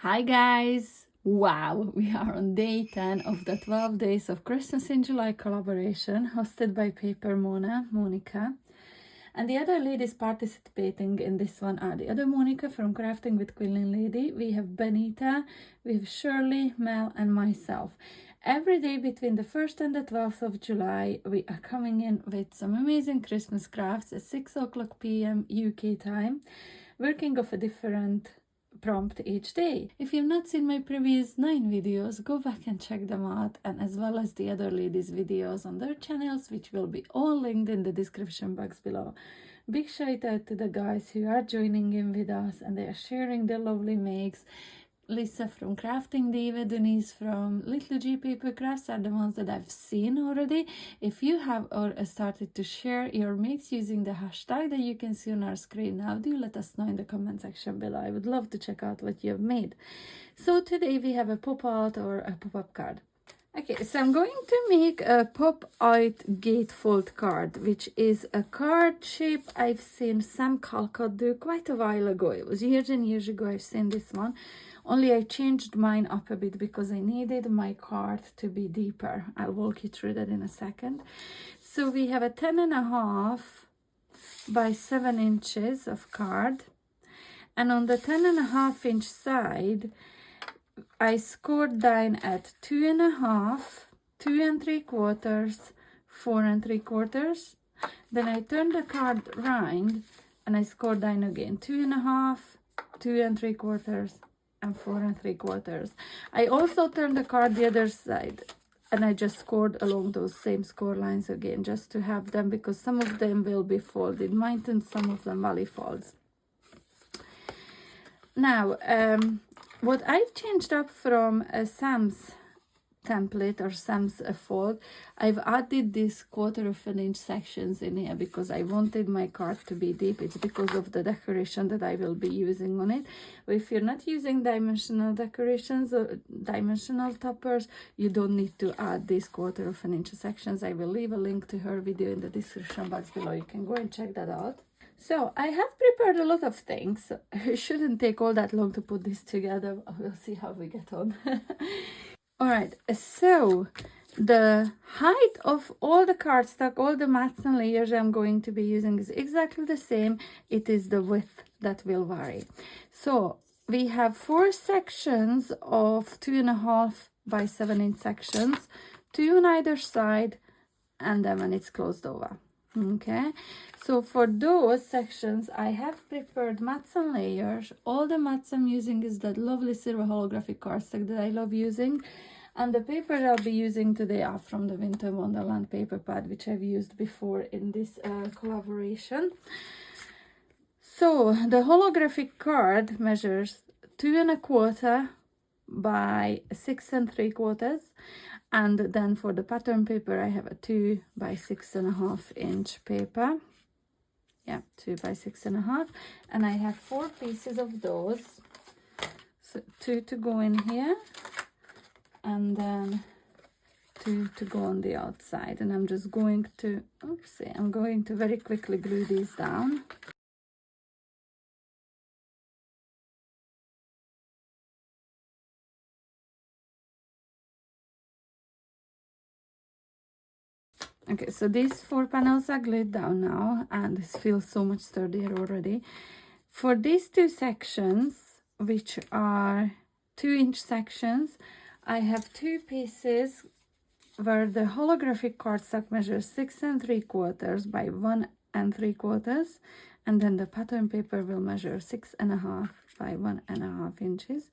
Hi guys! Wow, we are on day 10 of the 12 Days of Christmas in July collaboration hosted by Paper Monika. And the other ladies participating in this one are the other Monika from Crafting with Quilling Lady. We have Benita, we have Shirley, Mel and myself. Every day between the 1st and the 12th of July, we are coming in with some amazing Christmas crafts at 6 o'clock p.m. UK time, working off a different prompt each day. If you've not seen my previous 9 videos, go back and check them out, and as well as the other ladies' videos on their channels, which will be all linked in the description box below. Big shout out to the guys who are joining in with us and they are sharing their lovely makes. Lisa from Crafting Diva, Denise from Little G Paper Crafts are the ones that I've seen already. If you have started to share your makes using the hashtag that you can see on our screen now, do let us know in the comment section below. I would love to check out what you have made. So today we have a pop-out or a pop-up card. Okay, so I'm going to make a pop-out gatefold card, which is a card shape I've seen Sam Calcott do quite a while ago. It was years and years ago I've seen this one. Only I changed mine up a bit because I needed my card to be deeper. I'll walk you through that in a second. So we have a 10.5 by 7 inches of card. And on the 10.5 inch side, I scored down at 2.5, 2 3/4, 4 3/4. Then I turned the card round and I scored down again 2.5, 2 3/4, and 4 3/4. I also turned the card the other side and I just scored along those same score lines again, just to have them, because some of them will be folded mine and some of them valley folds. Now what I've changed up from Sam's template or Sam's fold, I've added this 1/4 inch sections in here because I wanted my card to be deep. It's because of the decoration that I will be using on it. But if you're not using dimensional decorations or dimensional toppers, you don't need to add these 1/4 inch sections. I will leave a link to her video in the description box below. You can go and check that out. So I have prepared a lot of things. It shouldn't take all that long to put this together. We'll see how we get on. All right, so the height of all the cardstock, all the mats and layers I'm going to be using is exactly the same. It is the width that will vary. So we have 4 sections of 2.5 by 7 inch sections, 2 on either side, and then when it's closed over. Okay, so for those sections I have prepared mats and layers. All the mats I'm using is that lovely silver holographic cardstock that I love using, and the paper I'll be using today are from the Winter Wonderland paper pad, which I've used before in this collaboration. So the holographic card measures 2.25 by 6 3/4. And then for the pattern paper, I have a 2 by 6.5 inch paper. Yeah, 2 by 6.5. And I have 4 pieces of those. So 2 to go in here. And then 2 to go on the outside. And I'm just going to, I'm going to very quickly glue these down. Okay, so these 4 panels are glued down now, and this feels so much sturdier already. For these 2 sections, which are 2 inch sections, I have 2 pieces where the holographic cardstock measures 6 3/4 by 1 3/4, and then the pattern paper will measure 6.5 by 1.5 inches.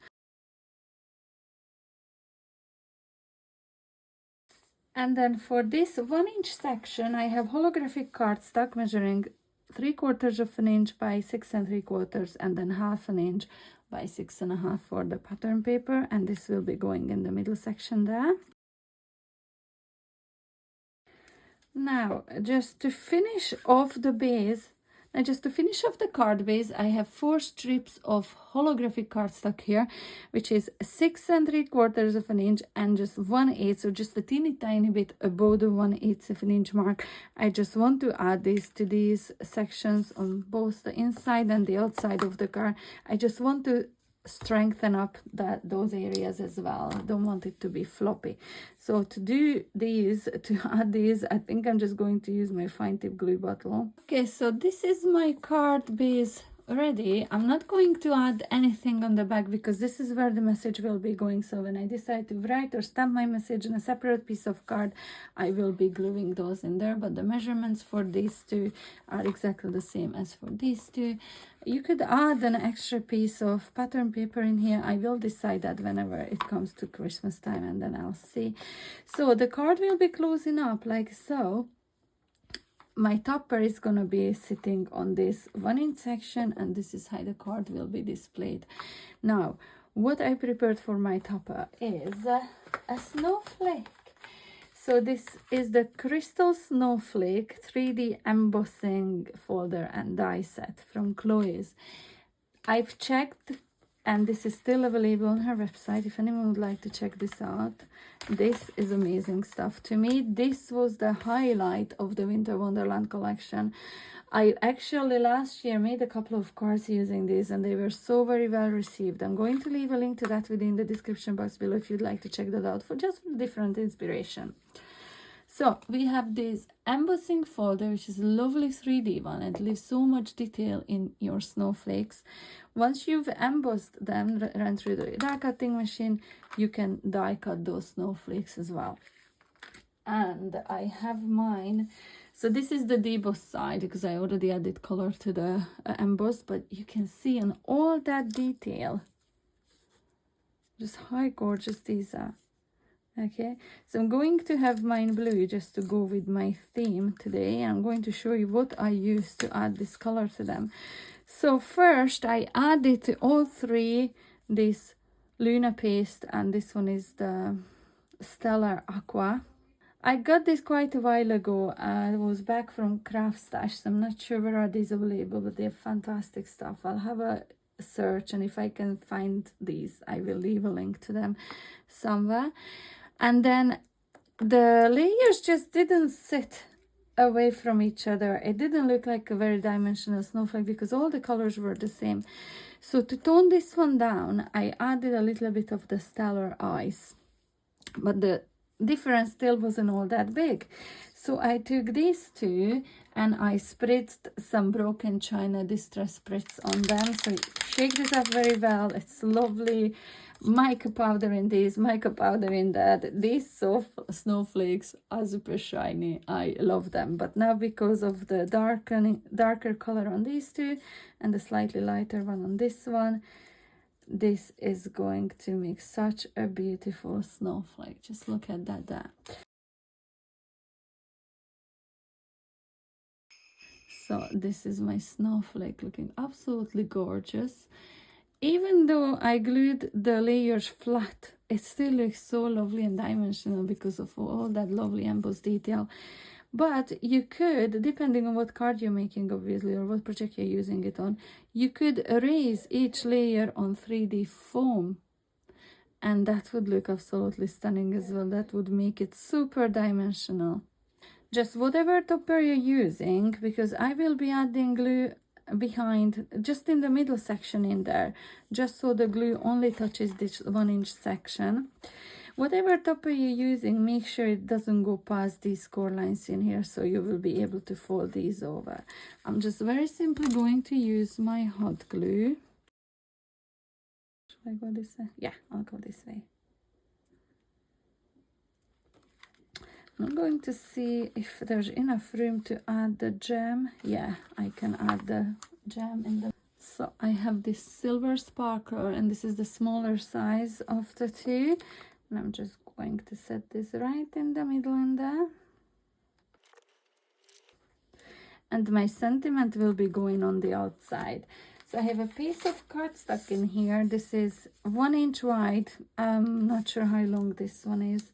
And then for this 1 inch section, I have holographic cardstock measuring 3/4 inch by 6 3/4, and then 1/2 inch by 6.5 for the pattern paper. And this will be going in the middle section there. Now, just to finish off the base, just to finish off the card base, I have 4 strips of holographic cardstock here, which is 6 3/4 inch and just 1/8, so just a teeny tiny bit above the 1/8 inch mark. I just want to add this to these sections on both the inside and the outside of the card. I just want to strengthen up those areas as well. I don't want it to be floppy. So to do these, to add these, I think I'm just going to use my fine tip glue bottle. Okay, so this is my card base ready. I'm not going to add anything on the back because this is where the message will be going. So when I decide to write or stamp my message in a separate piece of card, I will be gluing those in there. But the measurements for these two are exactly the same as for these two. You could add an extra piece of pattern paper in here. I will decide that whenever it comes to Christmas time, and then I'll see. So the card will be closing up like so. My topper is gonna be sitting on this 1-inch section, and this is how the card will be displayed. Now, what I prepared for my topper is a snowflake. So this is the Crystal Snowflake 3D embossing folder and die set from Chloe's. I've checked, and this is still available on her website if anyone would like to check this out. This is amazing stuff. To me, this was the highlight of the Winter Wonderland collection. I actually last year made a couple of cards using this, and they were so very well received. I'm going to leave a link to that within the description box below if you'd like to check that out for just different inspiration. So we have this embossing folder, which is a lovely 3D one. It leaves so much detail in your snowflakes. Once you've embossed them, run through the die cutting machine, you can die cut those snowflakes as well. And I have mine. So this is the deboss side because I already added color to the emboss, but you can see in all that detail just how gorgeous these are. Okay, so I'm going to have mine blue just to go with my theme today. I'm going to show you what I used to add this color to them. So first I added to all three this Luna paste, and this one is the Stellar Aqua. I got this quite a while ago. I was back from Craft Stash, so I'm not sure where are these available, but they're fantastic stuff. I'll have a search, and if I can find these, I will leave a link to them somewhere. And then the layers just didn't sit away from each other. It didn't look like a very dimensional snowflake because all the colors were the same. So to tone this one down, I added a little bit of the Stellar Ice, but the difference still wasn't all that big. So I took these two and I spritzed some broken china distress spritz on them. So shake this up very well. It's lovely. Mica powder in this, mica powder in that. These soft snowflakes are super shiny. I love them. But now because of the darker color on these two and the slightly lighter one on this one, this is going to make such a beautiful snowflake. Just look at that. So this is my snowflake looking absolutely gorgeous. Even though I glued the layers flat, it still looks so lovely and dimensional because of all that lovely embossed detail. But you could, depending on what card you're making, obviously, or what project you're using it on, you could erase each layer on 3D foam. And that would look absolutely stunning as well. That would make it super dimensional. Just whatever topper you're using, because I will be adding glue behind, just in the middle section in there, just so the glue only touches this 1-inch section. Whatever topper you're using, make sure it doesn't go past these core lines in here, so you will be able to fold these over. I'm just very simply going to use my hot glue. Should I go this way? Yeah, I'll go this way. I'm going to see if there's enough room to add the gem. Yeah, I can add the gem in the... So I have this silver sparkler, and this is the smaller size of the two. And I'm just going to set this right in the middle in there. And my sentiment will be going on the outside. So I have a piece of cardstock in here. This is 1 inch wide. I'm not sure how long this one is.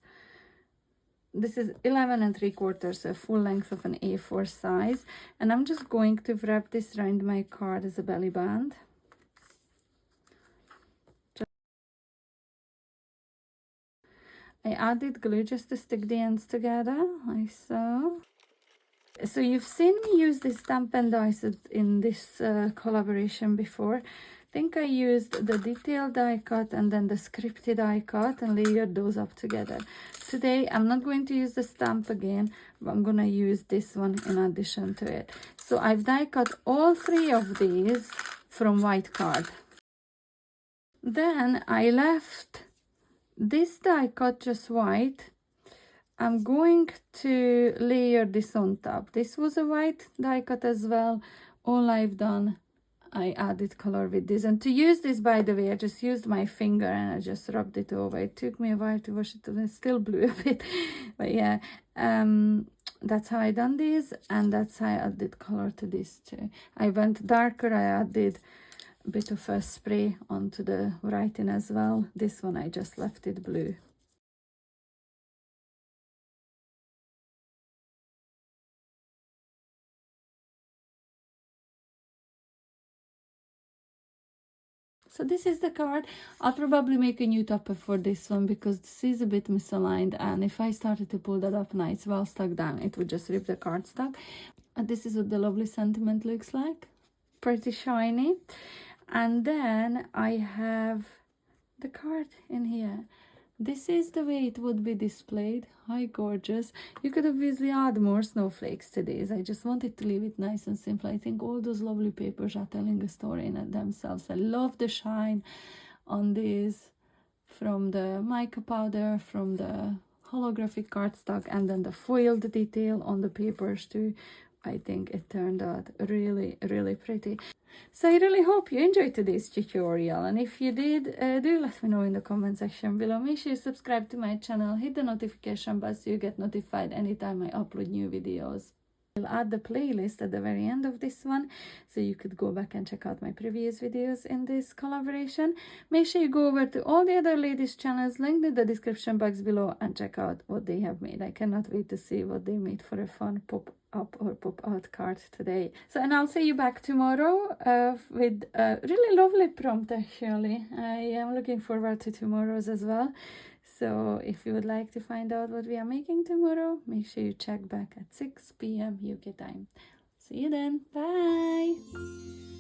This is 11 3/4, so full length of an A4 size. And I'm just going to wrap this around my card as a belly band. I added glue just to stick the ends together, like so. So you've seen me use this stamp and die set in this collaboration before. think I used the detailed die cut and then the scripted die cut and layered those up together. Today I'm not going to use the stamp again, but I'm gonna use this one in addition to it. So I've die cut all 3 of these from white card. Then I left this die cut just white. I'm going to layer this on top. This was a white die cut as well. All I've done, I added color with this. And to use this, by the way, I just used my finger and I just rubbed it over. It took me a while to wash it, and it's still blue a bit. But yeah, that's how I done this, and that's how I added color to this too. I went darker, I added a bit of a spray onto the writing as well. This one I just left it blue. So this is the card. I'll probably make a new topper for this one because this is a bit misaligned, and if I started to pull that up now, it's well stuck down, it would just rip the cardstock. And this is what the lovely sentiment looks like. Pretty shiny. And then I have the card in here. This is the way it would be displayed. Hi, gorgeous. You could obviously add more snowflakes to this. I just wanted to leave it nice and simple. I think all those lovely papers are telling a story in themselves. I love the shine on this from the mica powder, from the holographic cardstock, and then the foiled detail on the papers too. I think it turned out really, really pretty. So I really hope you enjoyed today's tutorial, and if you did, do let me know in the comment section below. Make sure you subscribe to my channel, hit the notification bell so you get notified anytime I upload new videos. I'll add the playlist at the very end of this one, so you could go back and check out my previous videos in this collaboration. Make sure you go over to all the other ladies' channels linked in the description box below and check out what they have made. I cannot wait to see what they made for a fun pop-up or pop-out card today. So, and I'll see you back tomorrow with a really lovely prompt actually. I am looking forward to tomorrow's as well. So if you would like to find out what we are making tomorrow, make sure you check back at 6 p.m. UK time. See you then. Bye.